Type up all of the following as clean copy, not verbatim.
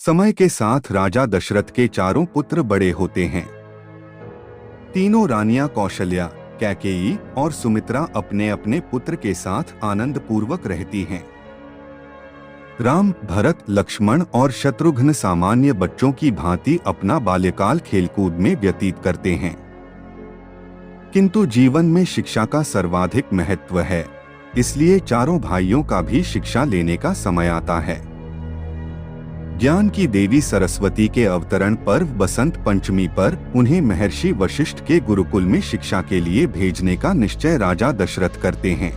समय के साथ राजा दशरथ के चारों पुत्र बड़े होते हैं। तीनों रानियां कौशल्या, कैकेयी और सुमित्रा अपने अपने पुत्र के साथ आनंद पूर्वक रहती हैं। राम, भरत, लक्ष्मण और शत्रुघ्न सामान्य बच्चों की भांति अपना बाल्यकाल खेलकूद में व्यतीत करते हैं। किंतु जीवन में शिक्षा का सर्वाधिक महत्व है, इसलिए चारों भाइयों का भी शिक्षा लेने का समय आता है। ज्ञान की देवी सरस्वती के अवतरण पर्व बसंत पंचमी पर उन्हें महर्षि वशिष्ठ के गुरुकुल में शिक्षा के लिए भेजने का निश्चय राजा दशरथ करते हैं।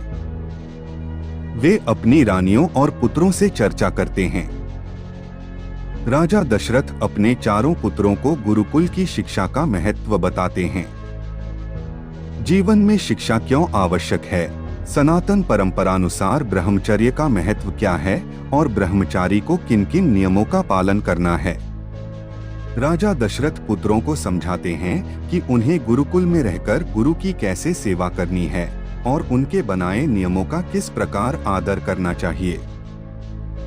वे अपनी रानियों और पुत्रों से चर्चा करते हैं। राजा दशरथ अपने चारों पुत्रों को गुरुकुल की शिक्षा का महत्व बताते हैं। जीवन में शिक्षा क्यों आवश्यक है, सनातन परंपरानुसार ब्रह्मचर्य का महत्व क्या है और ब्रह्मचारी को किन किन नियमों का पालन करना है। राजा दशरथ पुत्रों को समझाते हैं कि उन्हें गुरुकुल में रहकर गुरु की कैसे सेवा करनी है और उनके बनाए नियमों का किस प्रकार आदर करना चाहिए।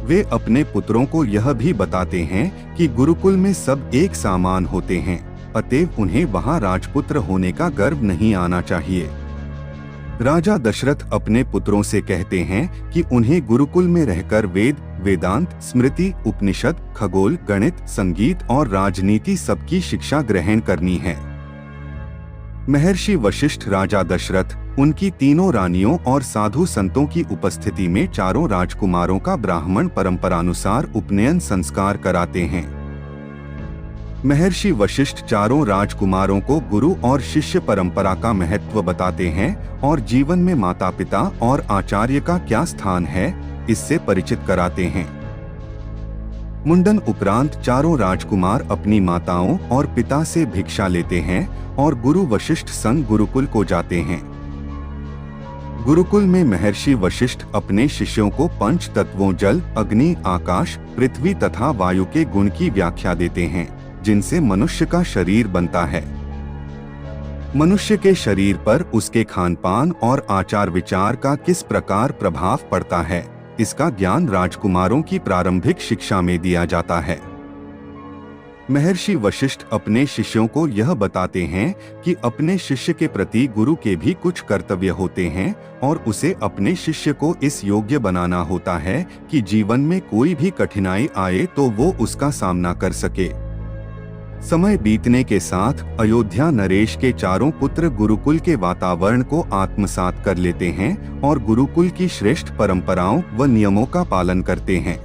वे अपने पुत्रों को यह भी बताते हैं कि गुरुकुल में सब एक समान होते हैं, अतएव उन्हें वहां राजपुत्र होने का गर्व नहीं आना चाहिए। राजा दशरथ अपने पुत्रों से कहते हैं कि उन्हें गुरुकुल में रहकर वेद, वेदांत, स्मृति, उपनिषद, खगोल, गणित, संगीत और राजनीति सबकी शिक्षा ग्रहण करनी है। महर्षि वशिष्ठ राजा दशरथ उनकी तीनों रानियों और साधु संतों की उपस्थिति में चारों राजकुमारों का ब्राह्मण परंपरानुसार उपनयन संस्कार कराते हैं। महर्षि वशिष्ठ चारों राजकुमारों को गुरु और शिष्य परंपरा का महत्व बताते हैं और जीवन में माता पिता और आचार्य का क्या स्थान है, इससे परिचित कराते हैं। मुंडन उपरांत चारों राजकुमार अपनी माताओं और पिता से भिक्षा लेते हैं और गुरु वशिष्ठ संग गुरुकुल को जाते हैं। गुरुकुल में महर्षि वशिष्ठ अपने शिष्यों को पंच तत्वों जल, अग्नि, आकाश, पृथ्वी तथा वायु के गुण की व्याख्या देते हैं, जिनसे मनुष्य का शरीर बनता है। मनुष्य के शरीर पर उसके खानपान और आचार विचार का किस प्रकार प्रभाव पड़ता है, इसका ज्ञान राजकुमारों की प्रारंभिक शिक्षा में दिया जाता है। महर्षि वशिष्ठ अपने शिष्यों को यह बताते हैं कि अपने शिष्य के प्रति गुरु के भी कुछ कर्तव्य होते हैं और उसे अपने शिष्य को इस योग्य बनाना होता है कि जीवन में कोई भी कठिनाई आए तो वो उसका सामना कर सके। समय बीतने के साथ अयोध्या नरेश के चारों पुत्र गुरुकुल के वातावरण को आत्मसात कर लेते हैं और गुरुकुल की श्रेष्ठ परंपराओं व नियमों का पालन करते हैं।